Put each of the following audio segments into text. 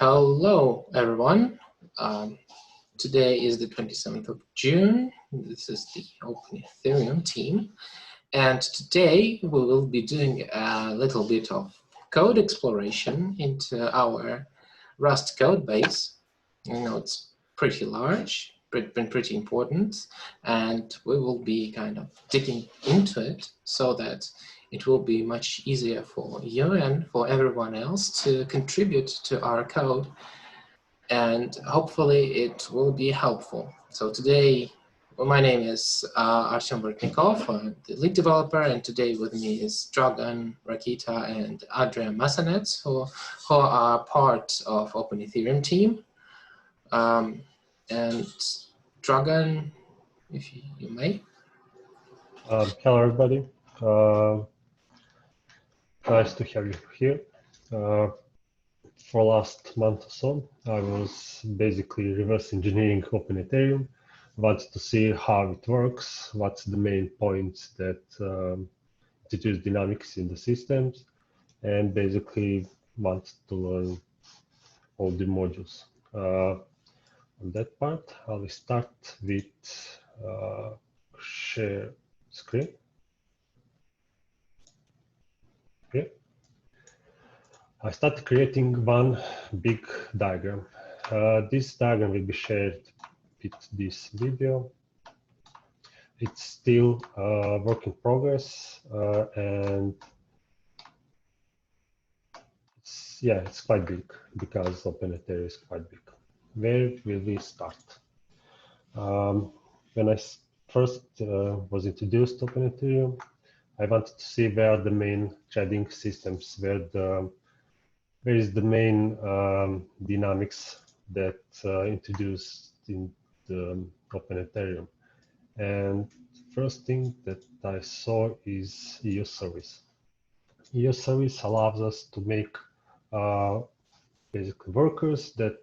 Hello, everyone. Today is the 27th of June. This is the OpenEthereum team. And today we will be doing a little bit of code exploration into our Rust code base. You know, it's pretty large, pretty important, and we will be kind of digging into it so that it will be much easier for you and for everyone else to contribute to our code, and hopefully it will be helpful. So today, my name is Artem Bortnikov, I'm the lead developer, and today with me is Dragan, Rakita, and Adrian Masanets, who are part of OpenEthereum team. And Dragan, if you may. Hello, everybody. Nice to have you here. For last month or so, I was basically reverse engineering OpenEthereum. Wanted to see how it works, what's the main points that introduce dynamics in the systems, and basically wanted to learn all the modules. On that part, I will start with share screen. Okay. I started creating one big diagram. This diagram will be shared with this video. It's still a work in progress, and it's quite big because OpenEthereum is quite big. Where will we start? When I first was introduced to OpenEthereum, I wanted to see where the main trading systems, where is the main dynamics that introduced in the OpenEthereum. And first thing that I saw is IoService. IoService allows us to make basically workers that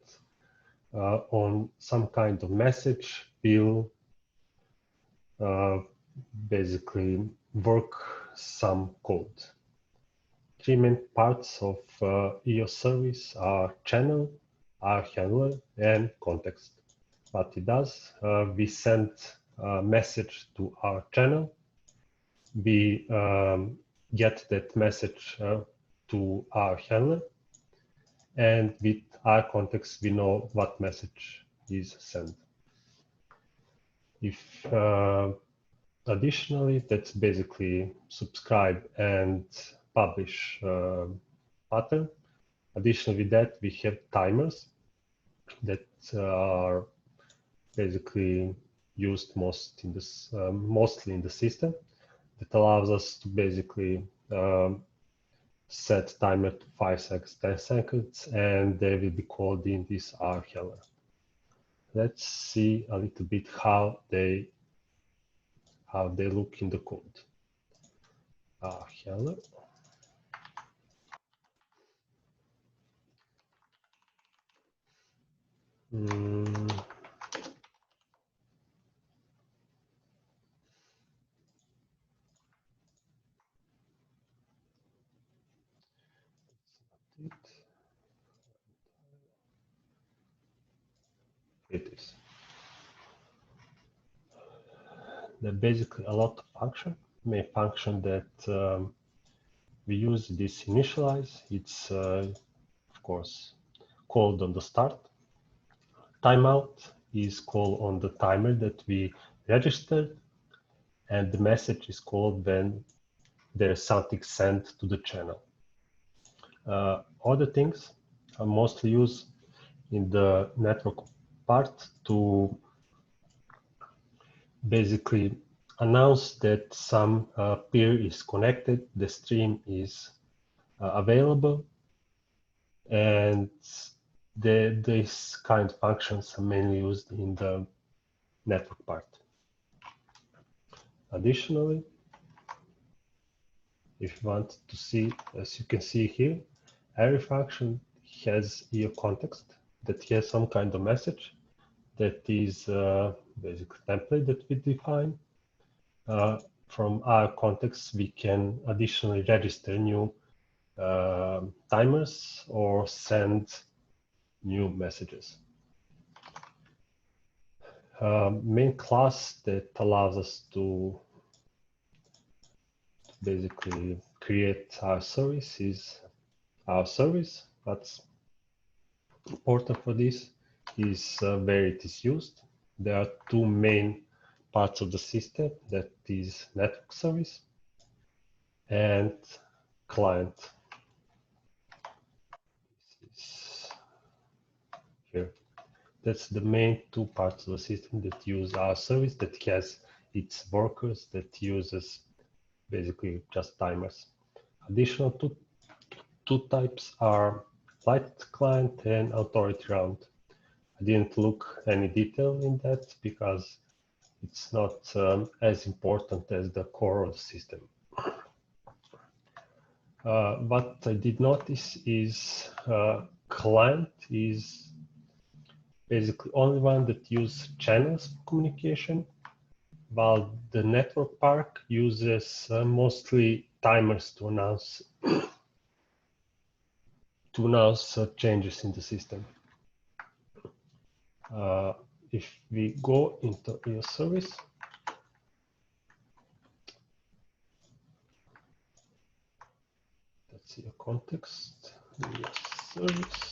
on some kind of message will basically work some code. Three main parts of IoService are channel, handler, and context. What it does, we send a message to our channel. We get that message to our handler, and with our context, we know what message is sent. If additionally, that's basically subscribe and publish pattern. Additionally, with that, we have timers that are basically used mostly in the system. That allows us to basically set timer to 5 seconds, 10 seconds, and they will be called in this handler. Let's see a little bit how they look in the code. Handler. It is. There are basically a lot of function. Main function that we use this initialize. It's of course called on the start. Timeout is called on the timer that we registered, and the message is called when there's something sent to the channel. Other things are mostly used in the network part to basically announce that some peer is connected, the stream is available, and these kind of functions are mainly used in the network part. Additionally, if you want to see, as you can see here, every function has a context that has some kind of message that is basically template that we define. From our context, we can additionally register new timers or send new messages. Main class that allows us to basically create our service is our service. What's important for this is where it is used. There are two main parts of the system, that is network service and client. This is here. That's the main two parts of the system that use our service, that has its workers, that uses basically just timers. Additional two types are light client and authority round. I didn't look any detail in that because it's not as important as the core of the system. What I did notice is client is basically only one that uses channels for communication, while the network part uses mostly timers to announce changes in the system. If we go into IoService, let's see a context, IoService.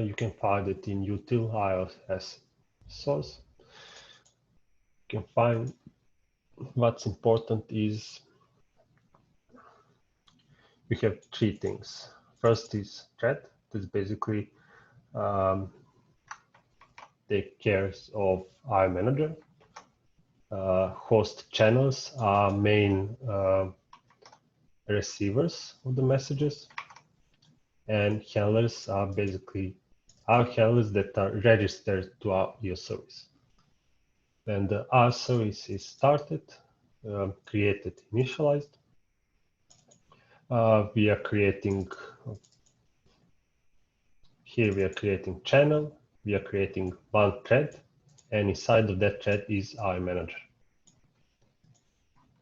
You can find it in util iOS source. You can find what's important is we have three things. First is thread. That's basically take care of our manager. Host channels are main receivers of the messages, and handlers are basically our handlers that are registered to our IoService. When the our service is started, created, initialized, we are creating channel, we are creating one thread, and inside of that thread is our manager.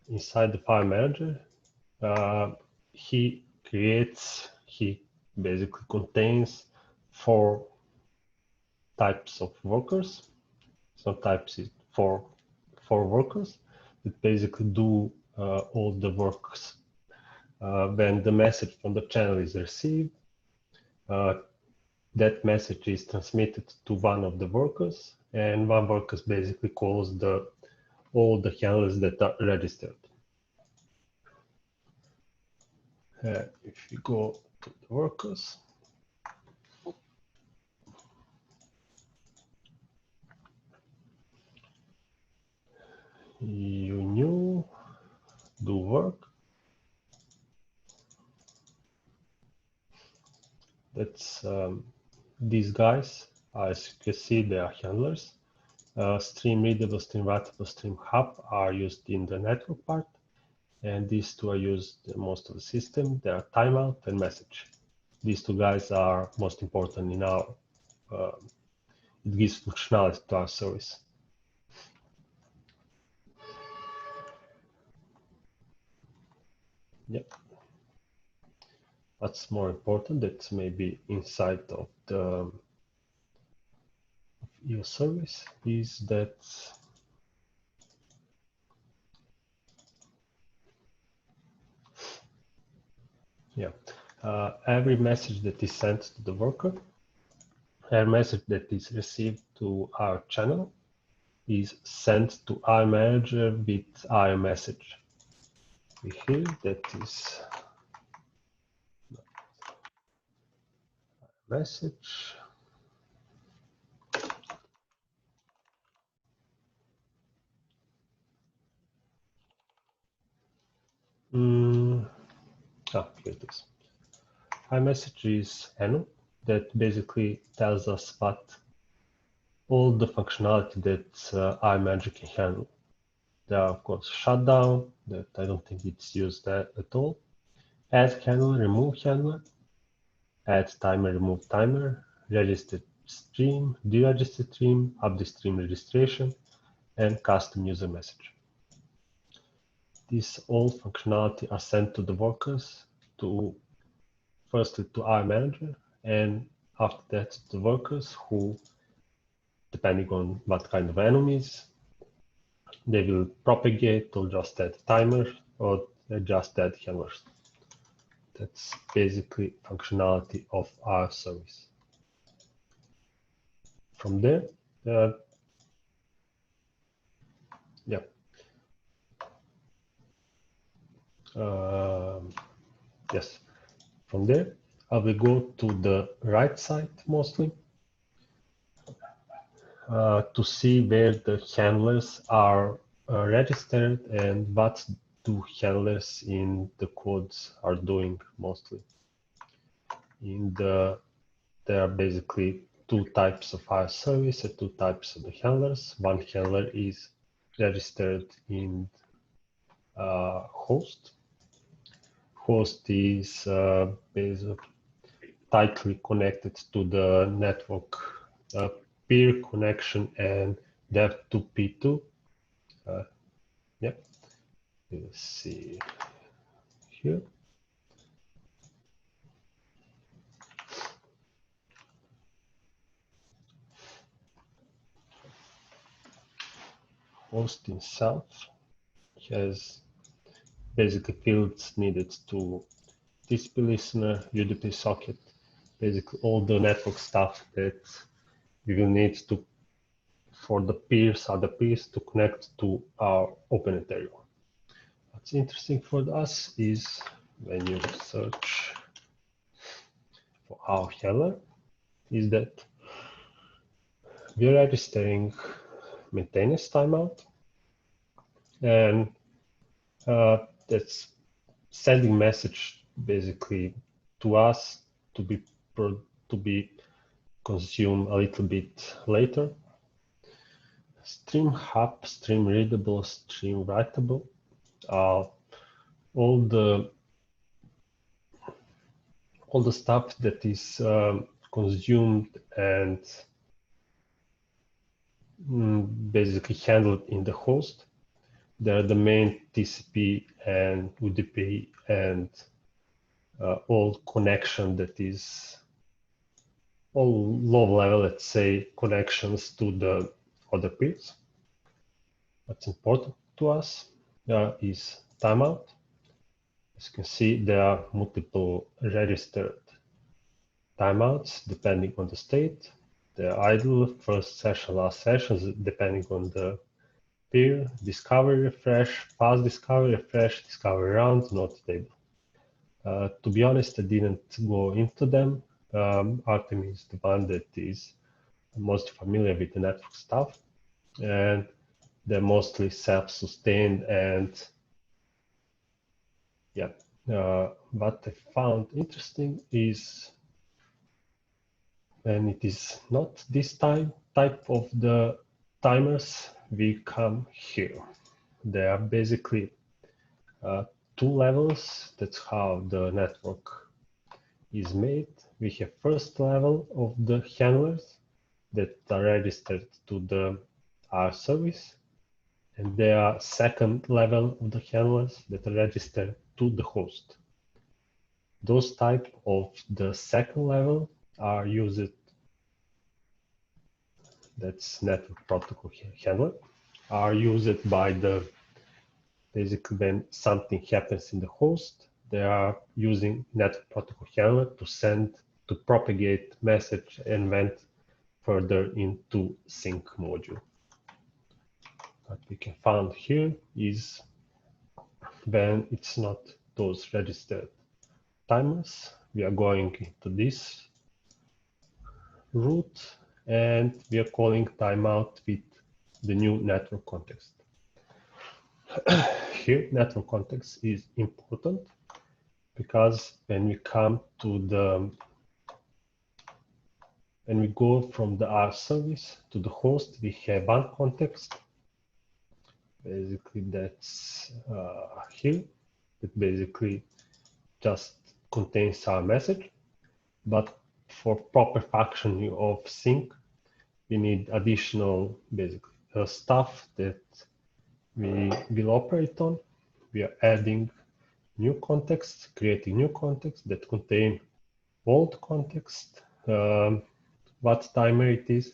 Inside the file manager, he basically contains four types of workers. So types is four workers that basically do all the works. When the message from the channel is received, that message is transmitted to one of the workers, and one worker basically calls all the handlers that are registered. If you go to the workers, you new do work. That's these guys, as you can see, they are handlers. Stream readable, stream writable, stream hub are used in the network part, and these two are used in most of the system. They are timeout and message. These two guys are most important in our, it gives functionality to our service. Yep. What's more important, that's maybe inside of the IoService, is that every message that is sent to the worker, every message that is received to our channel is sent to our manager with our message. Here, that is message. Here it is. Our message is enum that basically tells us what all the functionality that our manager can handle. There are, of course, shutdown that I don't think it's used at all. Add handler, remove handler, add timer, remove timer, register stream, deregister stream, update stream registration, and custom user message. These all functionality are sent to the workers firstly to our manager, and after that to the workers who, depending on what kind of enemies, they will propagate or just add timer or just add handlers. That's basically functionality of our service. From there, yes, from there, I will go to the right side mostly to see where the handlers are registered and what do handlers in the codes are doing mostly. There are basically two types of our service and two types of the handlers. One handler is registered in host. Host is basically tightly connected to the network peer connection and dev2p2. Let's see here. Host itself has basically fields needed to TCP listener, UDP socket, basically all the network stuff that we will need to for the other peers to connect to our OpenEthereum. What's interesting for us is when you search for our handler, is that we are registering maintenance timeout, and that's sending message basically to us to be consumed a little bit later. Stream hub, stream readable, stream writable, all the stuff that is consumed and basically handled in the host. They're the main TCP and UDP and all connection that is all low level, let's say, connections to the other peers. What's important to us is timeout. As you can see, there are multiple registered timeouts depending on the state. They're idle, first session, last sessions, depending on the peer, discovery refresh, past discovery refresh, discovery round, not table. To be honest, I didn't go into them. Artem is the one that is most familiar with the network stuff, and they're mostly self-sustained. And yeah, what I found interesting is when it is not this type of the timers, we come here. There are basically two levels. That's how the network is made. We have first level of the handlers that are registered to the our service, and there are second level of the handlers that are registered to the host. Those type of the second level are used, that's network protocol handler, are used by the, basically when something happens in the host, they are using network protocol handler to propagate message and went further into sync module. What we can find here is when it's not those registered timers, we are going into this route and we are calling timeout with the new network context. Here, network context is important because when we come to the, when we go from the R service to the host, we have one context. Basically, that's here. It basically just contains our message. But for proper functioning of sync, we need additional basically stuff that we will operate on. We are adding new contexts, creating new contexts that contain old context, what timer it is,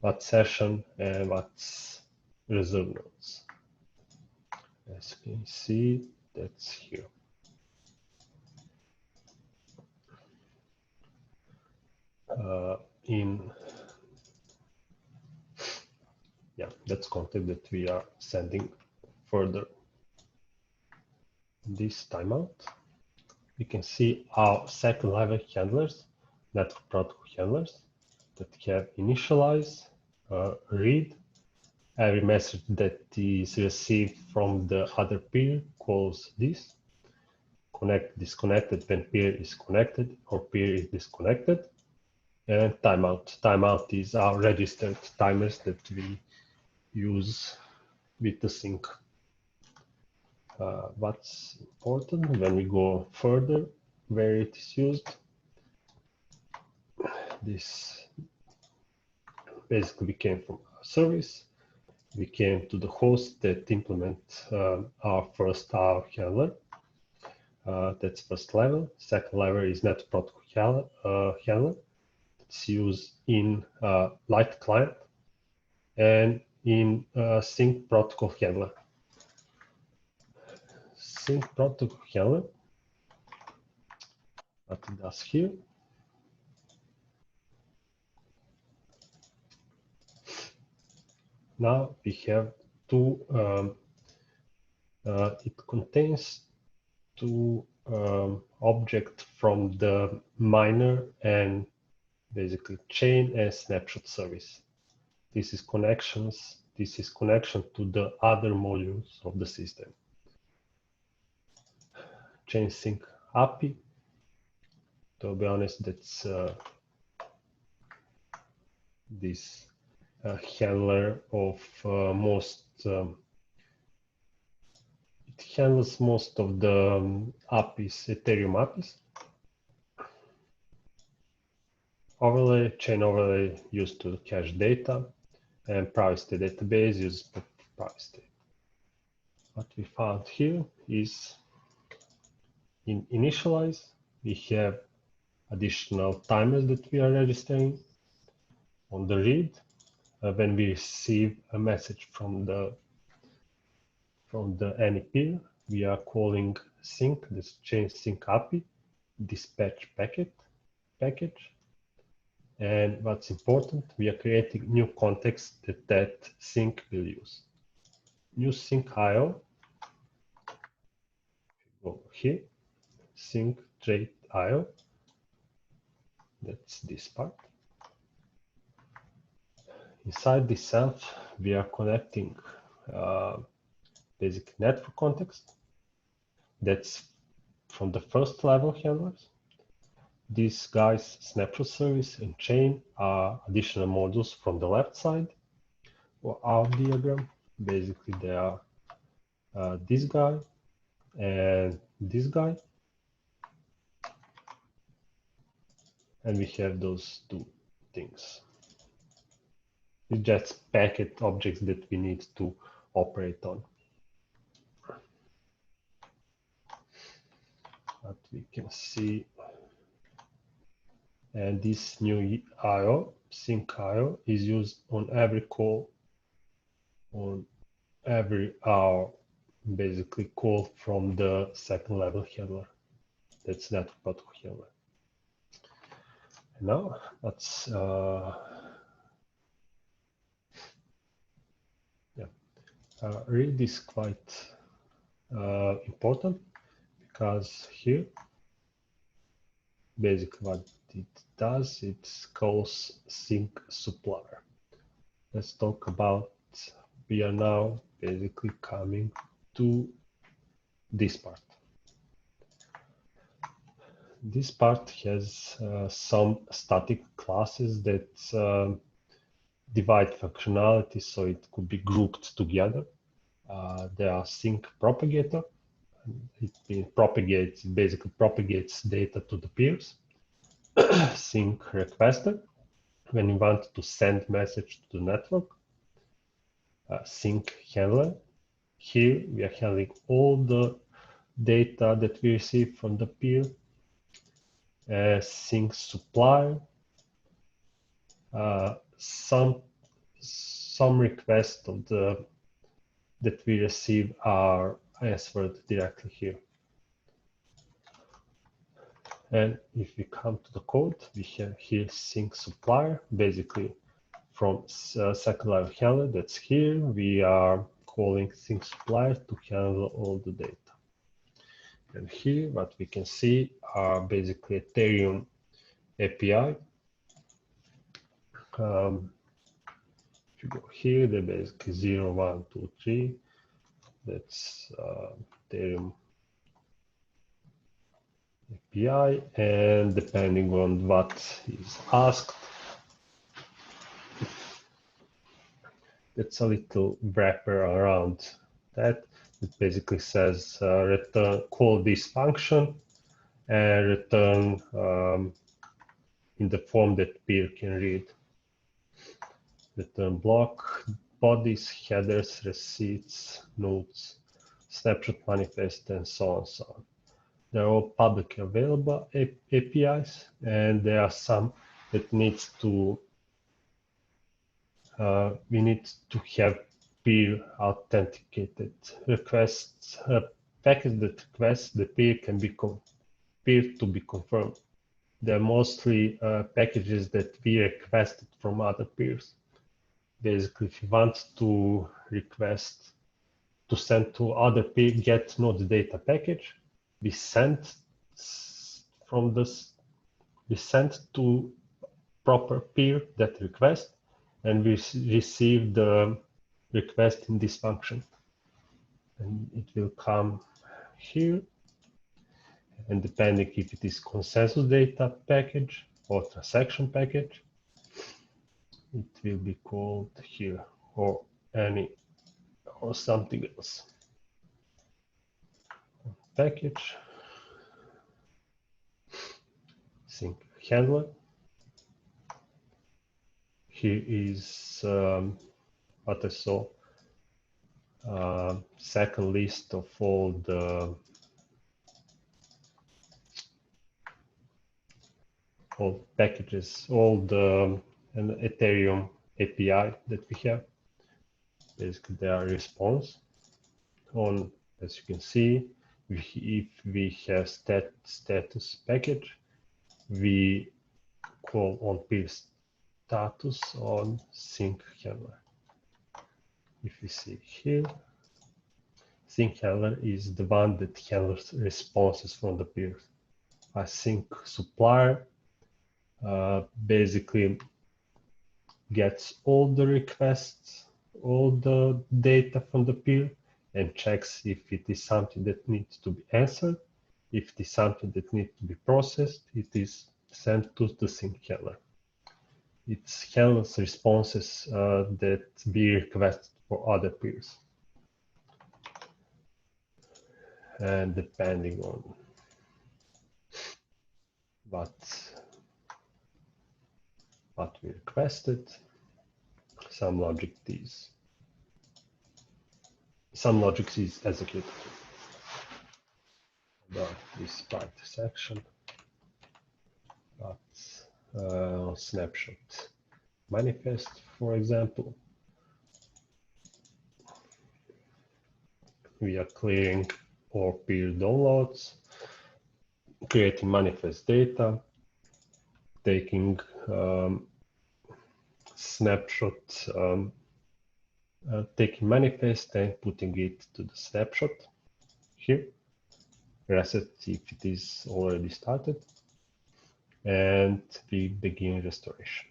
what session, and what's reserve nodes. As you can see, that's here. That's content that we are sending further. This timeout, we can see our second level handlers, network protocol handlers, that have initialize, read. Every message that is received from the other peer calls this. Connect, disconnected when peer is connected or peer is disconnected. And timeout. Timeout is our registered timers that we use with the sync. What's important when we go further, where it is used, this basically came from our service. We came to the host that implement our first handler. That's first level. Second level is network protocol handler. It's used in light client and in sync protocol handler. Sync protocol handler, what it does here. Now we have two, it contains two objects from the miner and basically chain and snapshot service. This is connections. This is connection to the other modules of the system. Chain sync API. To be honest, that's this handler of most. It handles most of the APIs, Ethereum APIs. Overlay, chain overlay used to cache data, and privacy database uses privacy. What we found here is in initialize, we have additional timers that we are registering. On the read, when we receive a message from the any peer, we are calling sync, this chain sync API, dispatch package. And what's important, we are creating new context that sync will use. New sync IO, go here, sync trade IO, that's this part. Inside this self, we are connecting basic network context. That's from the first level handlers. These guys, snapshot service and chain, are additional modules from the left side or our diagram. Basically, they are this guy and this guy. And we have those two things. It's just packet objects that we need to operate on. But we can see, and this new IO, sync IO, is used on every call, on every hour, basically call from the second level handler. That's network protocol handler. And now let's read is quite important, because here basically what it does, it calls sync supplier. Let's talk about, we are now basically coming to this part. This part has some static classes that divide functionality, so it could be grouped together. There are sync propagator. It basically propagates data to the peers. sync requested. When you want to send message to the network, sync handler. Here we are handling all the data that we receive from the peer. Sync supplier. Some requests of that we receive are answered directly here. And if we come to the code, we have here sync supplier. Basically, from second level handler that's here, we are calling sync supplier to handle all the data. And here, what we can see are basically Ethereum API. If you go here, they're basically 0, 1, 2, 3. That's Ethereum API, and depending on what is asked, it's a little wrapper around that. It basically says return, call this function and return in the form that peer can read. Return block, bodies, headers, receipts, notes, snapshot manifest, and so on and so on. They're all publicly available APIs, and there are some that needs to we need to have peer authenticated requests, package that requests the peer can be peer to be confirmed. They're mostly packages that we requested from other peers. Basically, if you want to request to send to other peer get node data package, we send from this, we send to proper peer that request, and we receive the request in this function. And it will come here. And depending if it is consensus data package or transaction package, it will be called here or any or something else. Package, sync handler. Here is what I saw, second list of all the packages, all the Ethereum API that we have. Basically, they are response on, as you can see, if we have status package, we call on peer status on sync handler. If we see here, sync handler is the one that handles responses from the peers. A sync supplier basically gets all the requests, all the data from the peer, and checks if it is something that needs to be answered. If it is something that needs to be processed, it is sent to the sync handler. It handles responses that be requested for other peers. And depending on what we requested, some logic is executed. This part section, but snapshot manifest, for example, we are clearing all peer downloads, creating manifest data, taking snapshot, taking manifest and putting it to the snapshot here, reset if it is already started, and we begin restoration.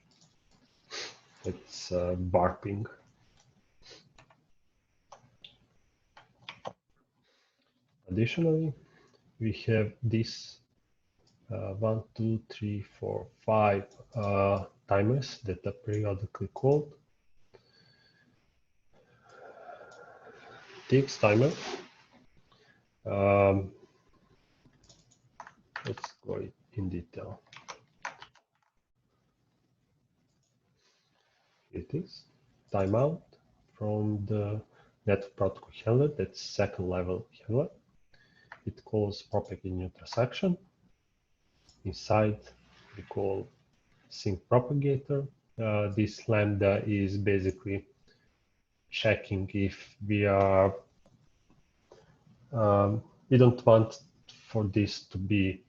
It's warping. Additionally, we have this 1, 2, 3, 4, 5 timers that are periodically called. Takes timer. Let's go in detail. it is timeout from the network protocol handler. That's second level handler. It calls propagate new transaction. Inside we call sync propagator. This lambda is basically checking if we are we don't want for this to be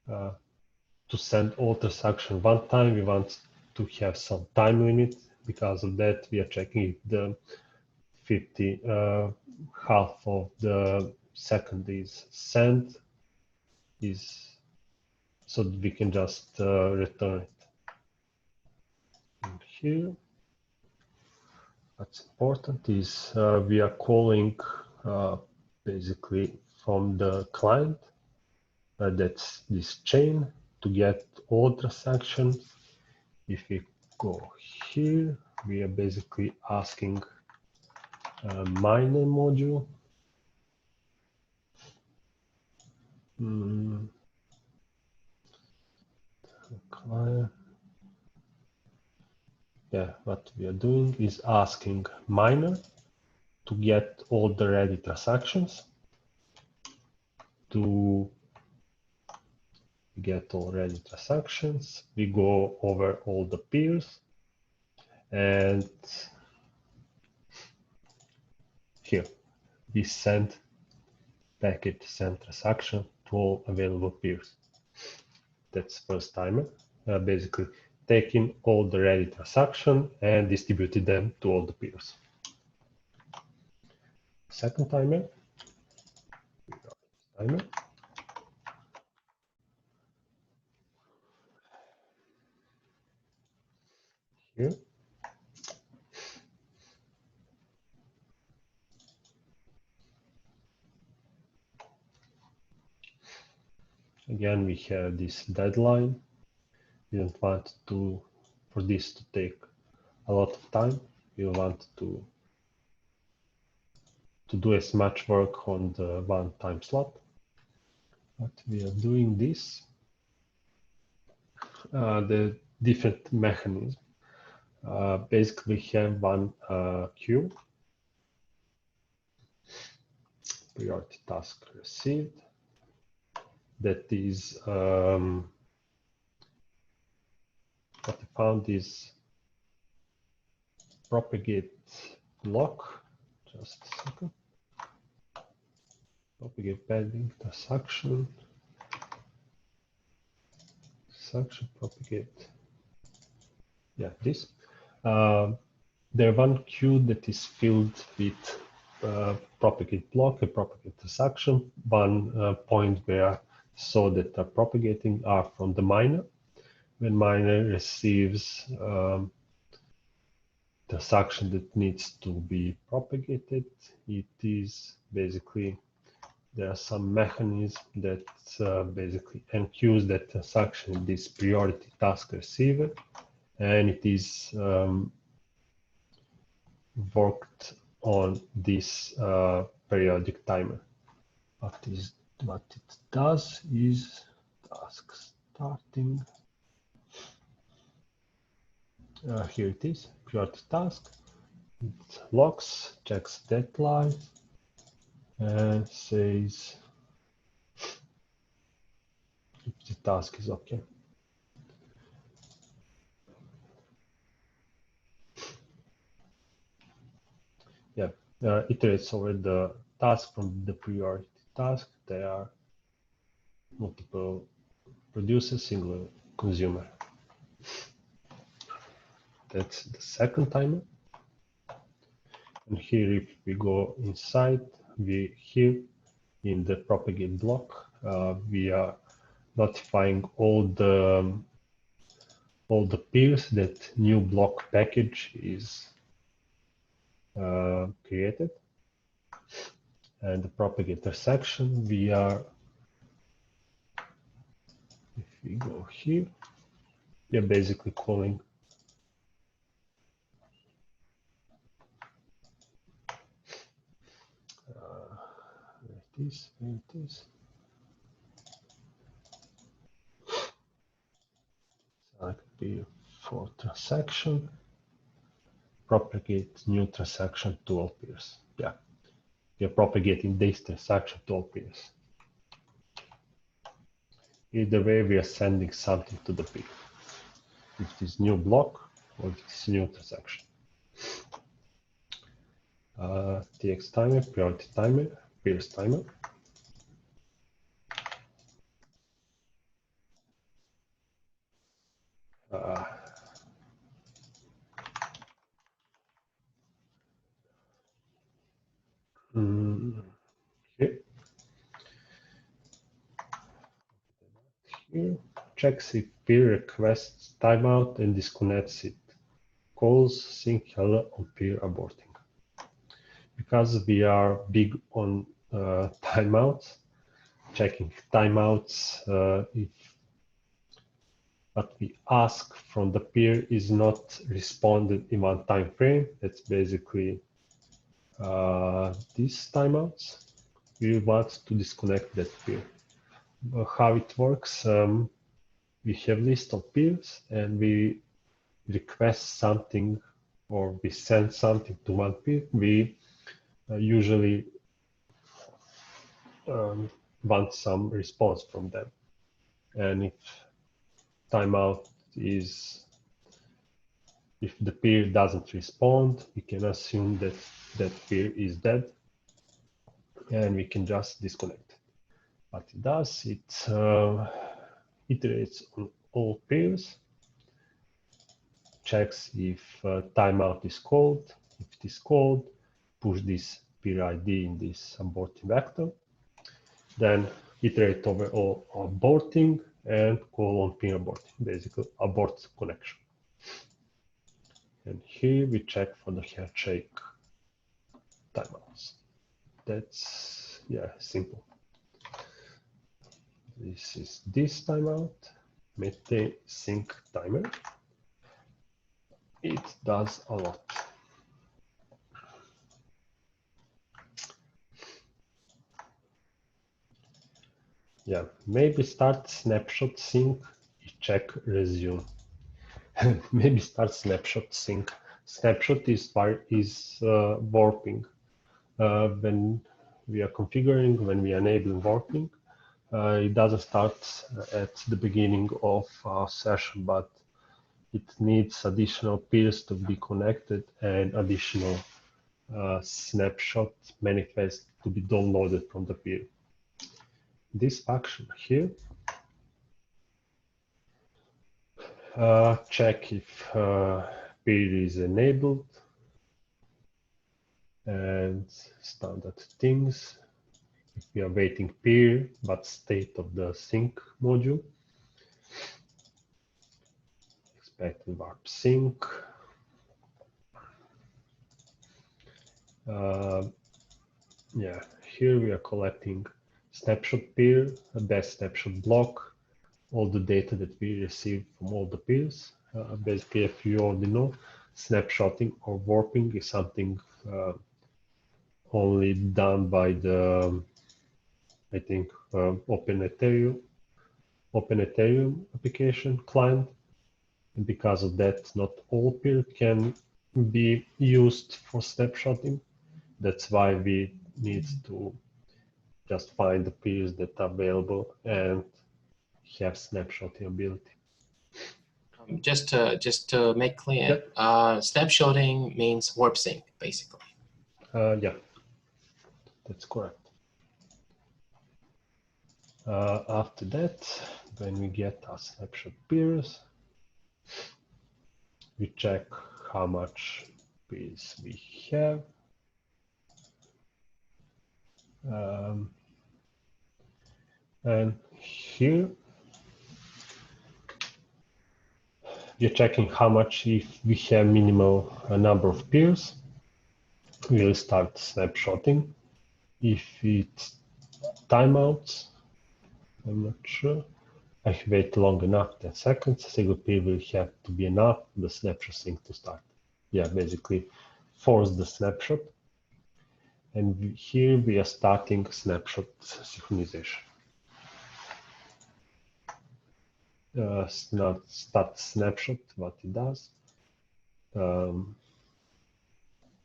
to send all transactions one time. We want to have some time limit. Because of that, we are checking if the 50 half of the second is sent is so that we can just return it. And here, what's important is we are calling basically from the client that's this chain to get all transactions. If we go here, we are basically asking a miner module. Yeah, what we are doing is asking miner to get all the ready transactions. To get all ready transactions, we go over all the peers, and here we send packet send transaction to all available peers. That's first timer, basically taking all the ready transaction and distributing them to all the peers. Second timer, here. Again, we have this deadline. We don't want for this to take a lot of time. We want to do as much work on the one time slot. But we are doing this. The different mechanism. Basically, we have one queue. Priority task received. That is what I found is propagate block. Just a second. Propagate pending transaction. Propagate. Yeah, this. There one queue that is filled with propagate block and propagate transaction. One point where so that are propagating are from the miner. When miner receives transaction that needs to be propagated, it is basically there are some mechanism that basically enqueues that transaction in this priority task receiver, and it is worked on this periodic timer. What it does is task starting. Here it is, priority task. It logs, checks deadline, and says if the task is okay. Yeah, iterates over the task from the priority task. There are multiple producers, single consumer. That's the second timer. And here, if we go inside, we here in the propagate block, we are notifying all the peers that new block package is created. And the propagator section, we are, if we go here, we are basically calling where it is. Select peer for transaction. propagate new transaction to all peers. Yeah, we are propagating this transaction to all peers. Either way, we are sending something to the peer. If it is new block or if it is new transaction. TX timer, priority timer, peers timer. Okay. Here, checks if peer requests timeout and disconnects it. Calls sync hello on peer aborting. Because we are big on timeouts, checking timeouts if what we ask from the peer is not responded in one time frame. That's basically these timeouts. We want to disconnect that peer. How it works, we have list of peers and we request something or we send something to one peer. We usually want some response from them. And if timeout is, if the peer doesn't respond, we can assume that that peer is dead and we can just disconnect. What it does, it iterates on all peers, checks if timeout is called. If it is called, push this peer ID in this aborting vector, then iterate over all aborting and call on peer aborting, basically abort connection. And here we check for the handshake timeouts. That's, yeah, simple. This is this timeout, maintain sync timer. It does a lot. Yeah, maybe start snapshot sync, check resume. Maybe start snapshot sync. Snapshot is warping. When we are configuring, when we enable warping, it doesn't start at the beginning of our session, but it needs additional peers to be connected and additional snapshot manifest to be downloaded from the peer. This function here, check if peer is enabled and standard things. If we are waiting peer, but state of the sync module. Expected warp sync. Yeah, here we are collecting snapshot peer, a best snapshot block, all the data that we receive from all the peers. Basically, if you already know, snapshotting or warping is something only done by the, I think, OpenEthereum application client. And because of that, not all peer can be used for snapshotting. That's why we need to just find the peers that are available and have snapshotting ability. Just to make clear, Yep. Snapshotting means warp sync, basically. Yeah, that's correct. After that, when we get our snapshot peers, we check how much peers we have. And here, we're checking how much if we have minimal number of peers. We'll start snapshotting. If it's timeouts, I'm not sure. I wait long enough, 10 seconds, a single peer will have to be enough, the snapshot sync to start. Yeah, basically force the snapshot. And here we are starting snapshot synchronization. Not start snapshot, what it does.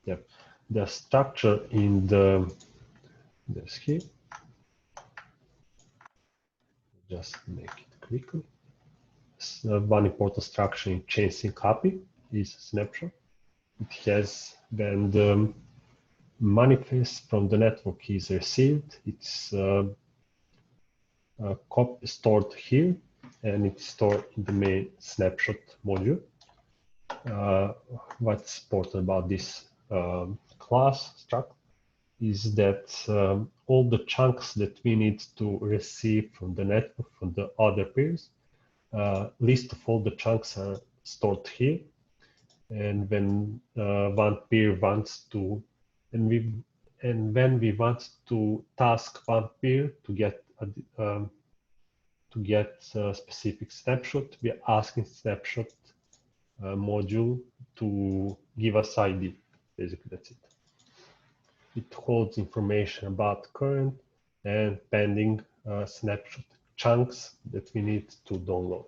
Yeah, the structure in this here. Just make it quickly. One important structure in chain sync API is snapshot. It has when the manifest from the network is received, it's stored here, and it's stored in the main snapshot module. What's important about this class struct is that all the chunks that we need to receive from the network, from the other peers, list of all the chunks are stored here. And when one peer wants to, and when we want to task one peer to get a specific snapshot, we are asking snapshot module to give us ID. Basically, that's it. It holds information about current and pending snapshot chunks that we need to download,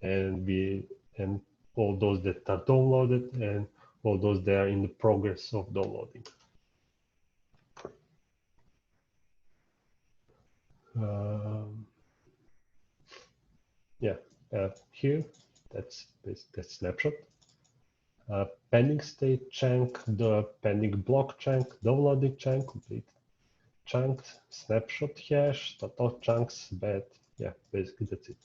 and all those that are downloaded and all those that are in the progress of downloading. Here that's snapshot. Pending state chunk, the pending block chunk, downloading chunk, complete chunk, snapshot hash, total chunks, but yeah, basically that's it.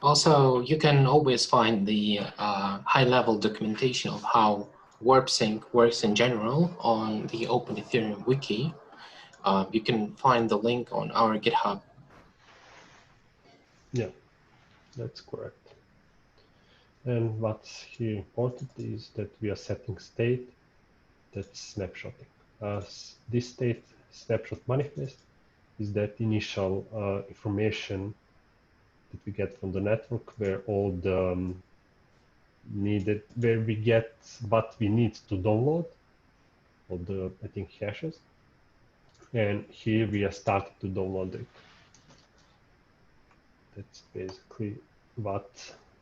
Also, you can always find the high-level documentation of how warp sync works in general on the OpenEthereum wiki. You can find the link on our GitHub. Yeah, that's correct. And what's here important is that we are setting state that's snapshotting. This state snapshot manifest is that initial information that we get from the network, where all the where we get what we need to download, all the hashes, and here we are starting to download it. That's basically what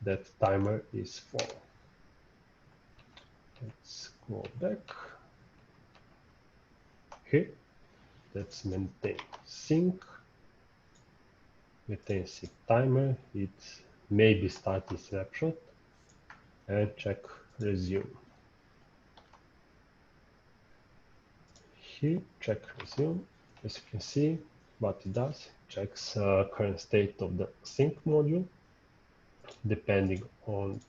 that timer is for. Let's go back here. Let's maintain sync. Maintain sync timer. It may be starting snapshot, and check resume. Here, check resume. As you can see, what it does, checks current state of the sync module. Depending on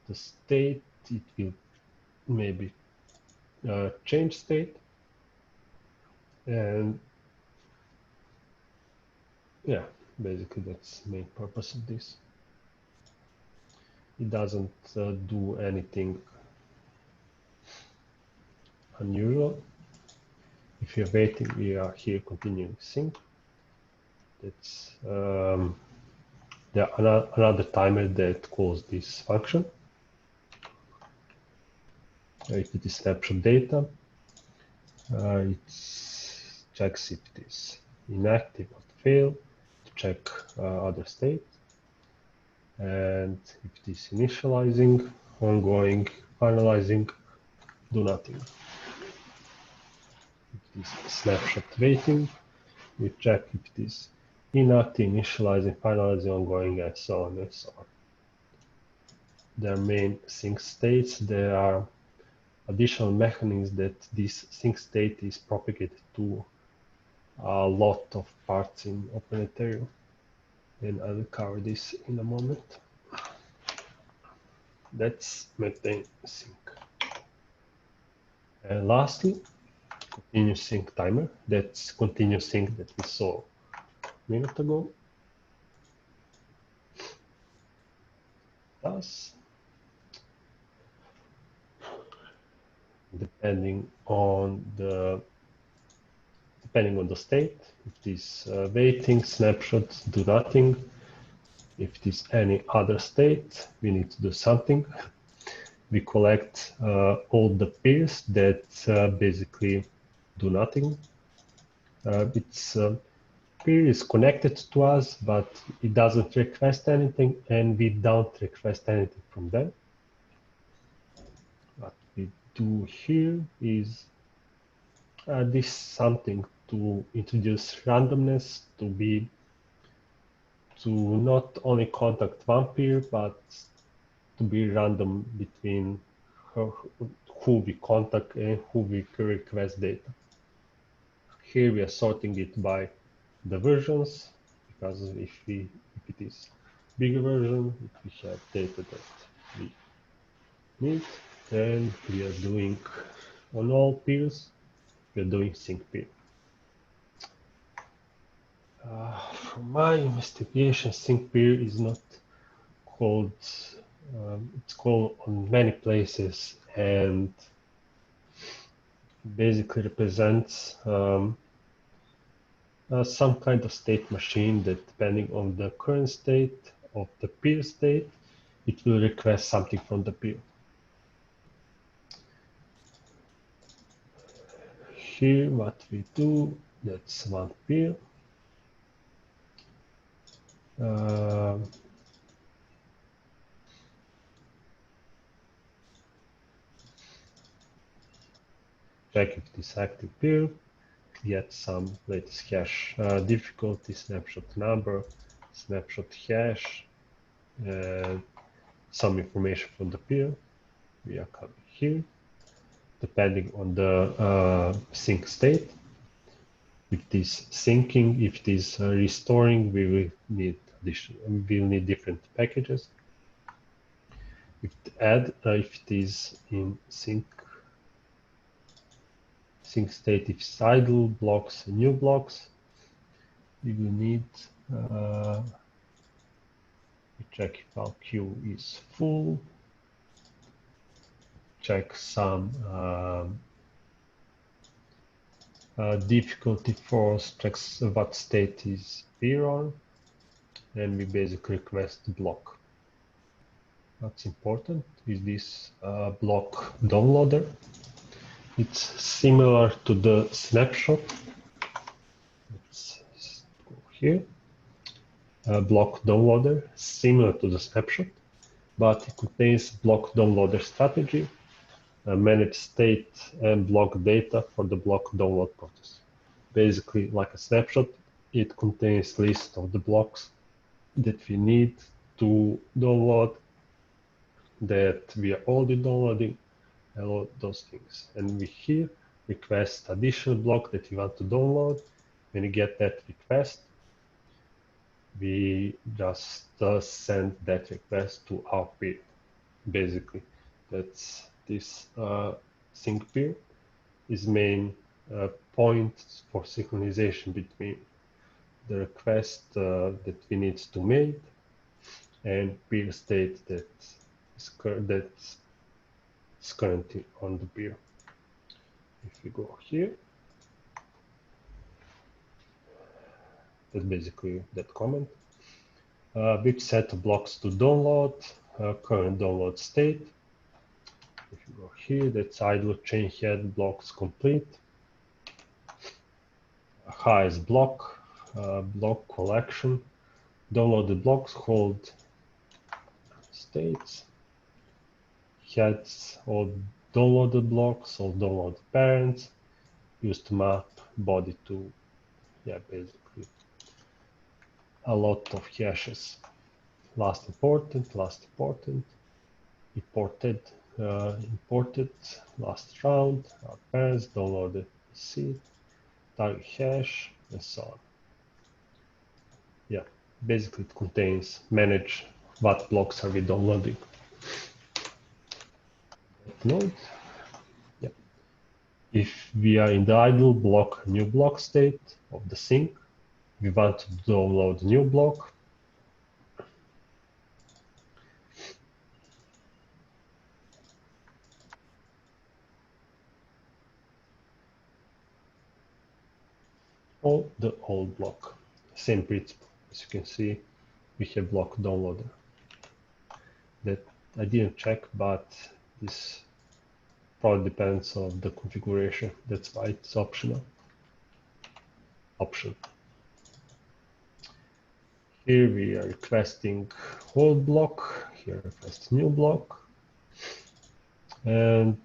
the state, it will maybe change state. And yeah, basically that's the main purpose of this. It doesn't do anything unusual. If you're waiting, we are here continuing sync. That's there another timer that calls this function. If it is snapshot data, it checks if it is inactive or failed, to check other state, and if it is initializing, ongoing, finalizing, do nothing. If it is snapshot waiting, we check if it is inactive, initializing, finalizing, ongoing, and so on and so on. Their main sync states. There are additional mechanisms that this sync state is propagated to a lot of parts in OpenEthereum, and I will cover this in a moment. Let's maintain sync. And lastly, continuous sync timer. That's continuous sync that we saw a minute ago. Thus, depending on the state, if it is waiting, snapshot, do nothing. If it is any other state, we need to do something. We collect all the peers that basically do nothing. It's peer is connected to us, but it doesn't request anything, and we don't request anything from them. What we do here is this something to introduce randomness, to not only contact one peer, but to be random between who we contact and who we request data. Here we are sorting it by the versions, because if it is bigger version, if we have data that we need, then we are doing on all peers, we are doing sync peer. From my investigation, sync peer is not called, it's called on many places, and basically represents some kind of state machine that, depending on the current state of the peer state, it will request something from the peer. Here, what we do, that's one peer. Check if this active peer, get some latest hash difficulty, snapshot number, snapshot hash, and some information from the peer. We are coming here, depending on the sync state. If it is syncing, if it is restoring, we will need different packages. If it is in sync state, if it's idle blocks and new blocks, we will need we check if our queue is full, check some difficulty force, checks what state is peer on, and we basically request the block. What's important is this block downloader. It's similar to the snapshot. Let's go here. Block downloader, similar to the snapshot, but it contains block downloader strategy, manage state and block data for the block download process. Basically, like a snapshot, it contains list of the blocks that we need to download, that we are already downloading, and all those things. And we here request additional block that we want to download. When we get that request, we just send that request to our peer. Basically, that's this sync peer is main point for synchronization between the request that we need to make and peer state that is currently on the peer. If we go here, that's basically that comment. Which set of blocks to download, current download state. If you go here, that's idle chain head blocks complete. Highest block, block collection, downloaded blocks, hold states, heads, all downloaded blocks, all downloaded parents, used to map body to, basically a lot of hashes. Last important, imported, last round, our parents, downloaded seed, target hash, and so on. Basically it contains manage what blocks are we downloading. Node. If we are in the idle block new block state of the sync, we want to download new block. Or the old block. Same principle. As you can see, we have block downloader. That I didn't check, but this probably depends on the configuration. That's why it's optional. Option. Here we are requesting old block, here request new block, and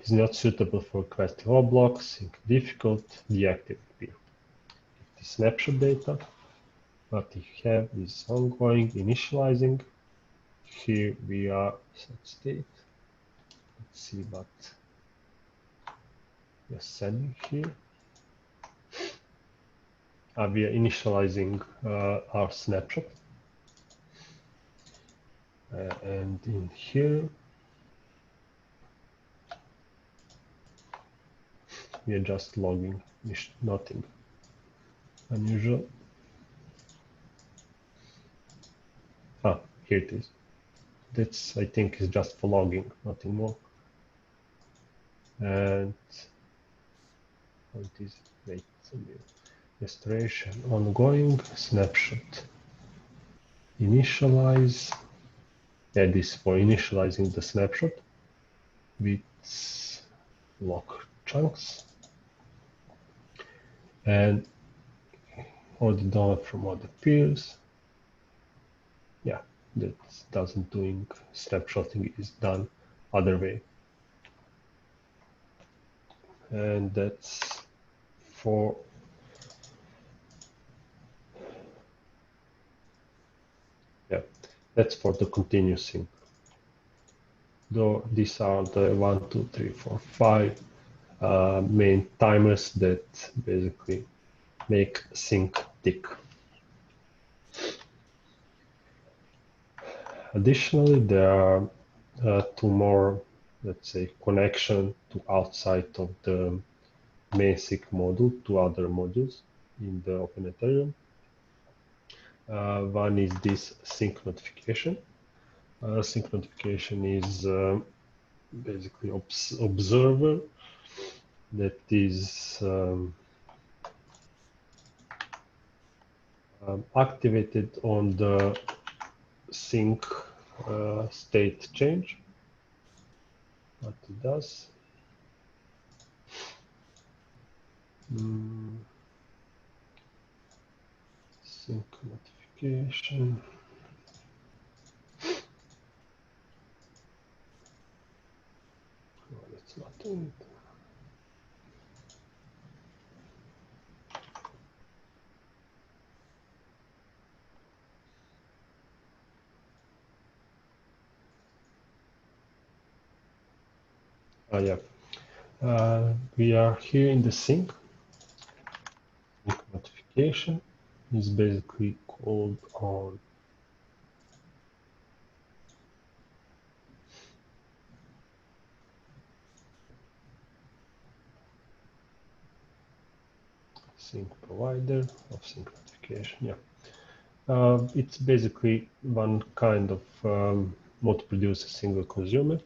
is not suitable for requesting all blocks, sync difficult, deactivate peer. If the snapshot data, what you have is ongoing initializing. Here we are set state. Let's see what we are sending here. We are initializing our snapshot. And in here, we are just logging, nothing unusual. Here it is. That's, I think, is just for logging, nothing more. And what is it? Wait a minute. Restoration ongoing, snapshot initialize. Yeah, this for initializing the snapshot with lock chunks and all the download from other peers. Yeah, that doesn't doing snapshotting is done other way. And that's for that's for the continuous sync. Though these are the 1, 2, 3, 4, 5 main timers that basically make sync tick. Additionally, there are two more, let's say, connection to outside of the main sync module to other modules in the OpenEthereum. One is this sync notification. Sync notification is basically observer that is activated on the sync state change. What it does. Sync notification. Oh, that's not it. Yeah. We are here in the sync. Sync notification is basically called on sync provider of sync notification. Yeah. It's basically one kind of what produces a single consumer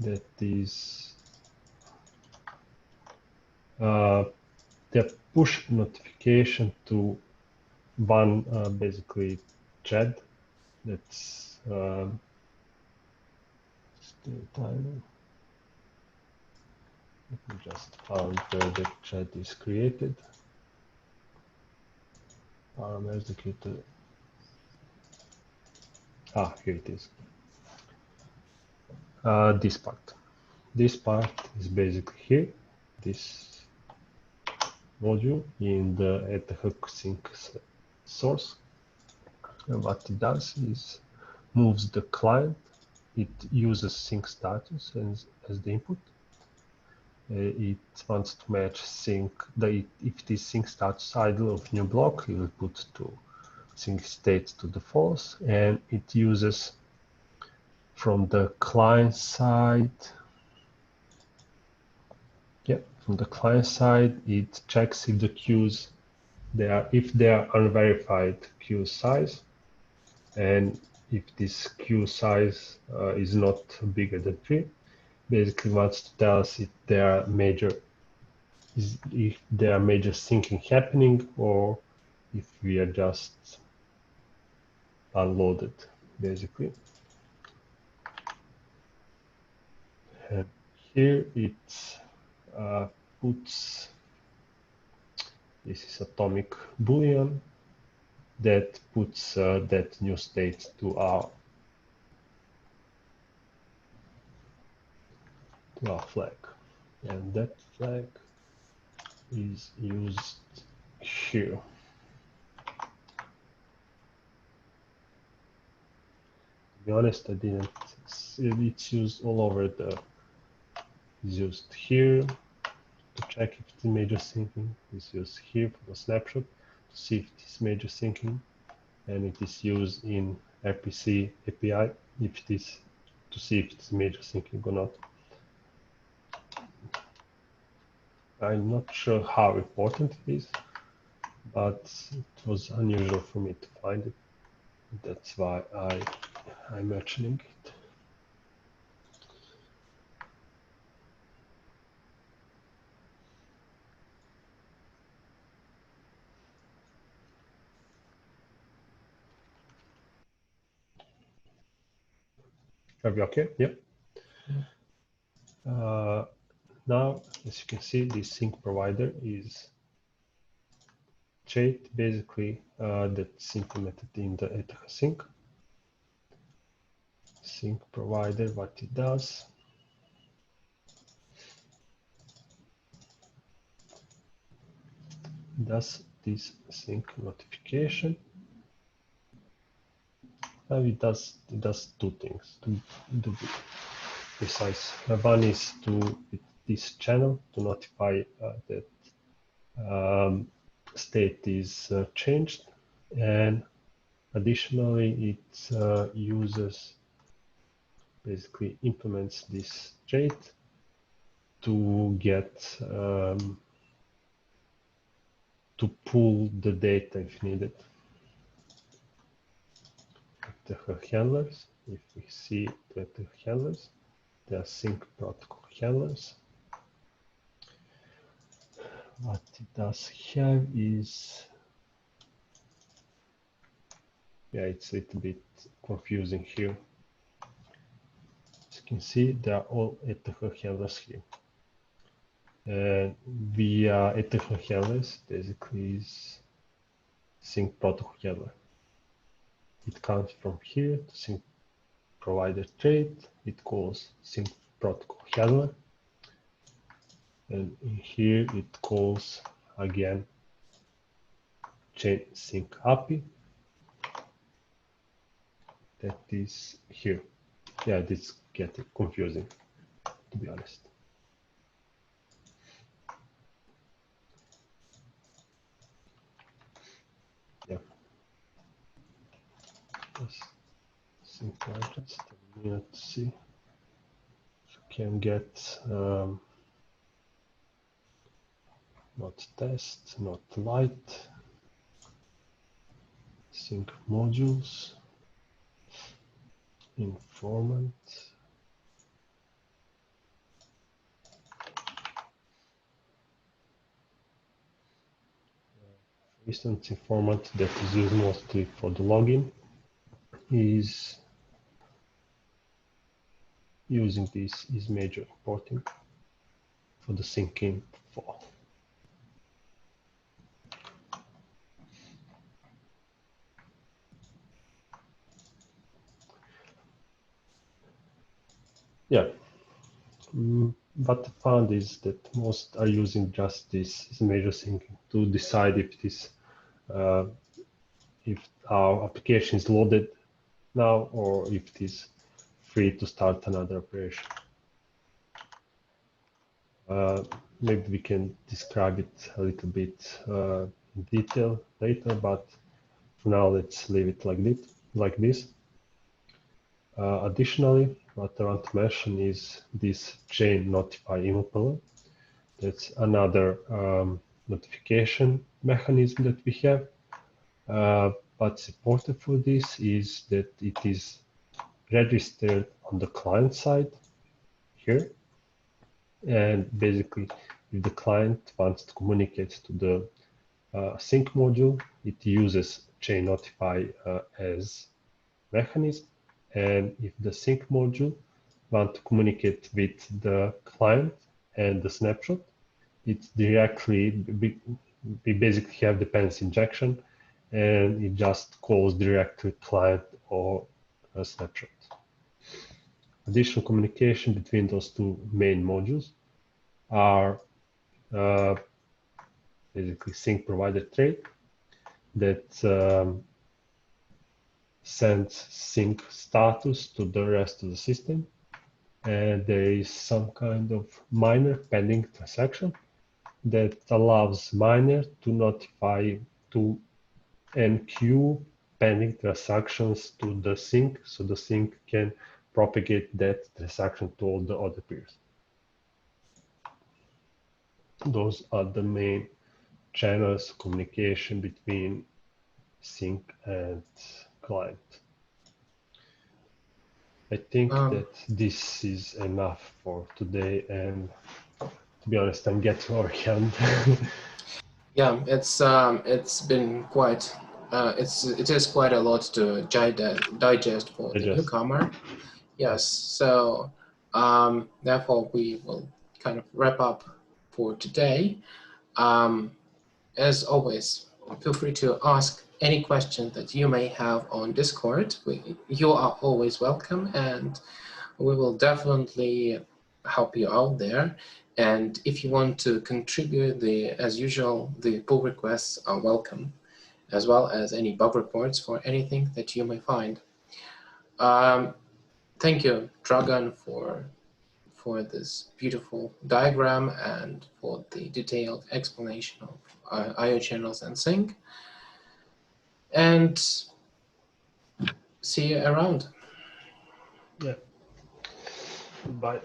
that is the push notification to one basically thread that's timer. Let me just find where the thread is created. Executed. Here it is. This part. This part is basically here. This module in the at the hook sync source. And what it does is moves the client. It uses sync status as the input. It wants to match sync. If this sync status idle of new block, it will put to sync states to the false, and it uses from the client side. Yeah, from the client side, it checks if the queues if they are unverified queue size, and if this queue size is not bigger than 3, basically wants to tell us if there are major syncing happening or if we are just unloaded, basically. And here it puts This is atomic boolean that puts that new state to our flag, and that flag is used here. To be honest, I didn't. It's used all over the. It's used here to check if it's major syncing. It's used here for the snapshot to see if it is major syncing, and it is used in RPC API if it is to see if it's major syncing or not. I'm not sure how important it is, but it was unusual for me to find it. That's why I'm mentioning it. Are we okay? Yep. Now, as you can see, this sync provider is trait basically that's implemented in the EthSync. Sync provider, what it does. Does this sync notification. It does two things to be precise. One is to this channel to notify that state is changed, and additionally it uses basically implements this trait to get to pull the data if needed. The handlers, if we see the handlers, they are sync protocol handlers. What it does have is, yeah, it's a little bit confusing here. As you can see, they are all ether handlers here. And via ether handlers, basically is sync protocol handler. It comes from here to sync provider trait. It calls sync protocol handler. And in here it calls again chain sync API. That is here. Yeah, this getting confusing, to be honest. Yeah. Just a minute to see if you can get not test, not light, sync modules, informant. For instance, informant that is used mostly for the login is using this is major importing for the syncing for. Yeah. What I found is that most are using just this major syncing to decide if this if our application is loaded now or if it is free to start another operation. Maybe we can describe it a little bit in detail later, but for now let's leave it like this. Additionally, what I want to mention is this chain notify improper. That's another notification mechanism that we have. What's important for this is that it is registered on the client side here. And basically, if the client wants to communicate to the sync module, it uses chain notify as mechanism. And if the sync module want to communicate with the client and the snapshot, it directly we basically have dependency injection, and it just calls directly client or a snapshot. Additional communication between those two main modules are basically sync provider trait that sends sync status to the rest of the system. And there is some kind of miner pending transaction that allows miner to notify to enqueue pending transactions to the sync, so the sync can propagate that transaction to all the other peers. Those are the main channels of communication between sync and client. I think that this is enough for today, and to be honest, I'm getting overwhelmed. Yeah, it's been quite it is quite a lot to digest for the newcomer. Yes, so therefore we will kind of wrap up for today. As always, feel free to ask any question that you may have on Discord. You are always welcome, and we will definitely help you out there. And if you want to contribute, as usual, the pull requests are welcome, as well as any bug reports for anything that you may find. Thank you, Dragan, for this beautiful diagram and for the detailed explanation of IO channels and sync. And see you around. Yeah. Bye.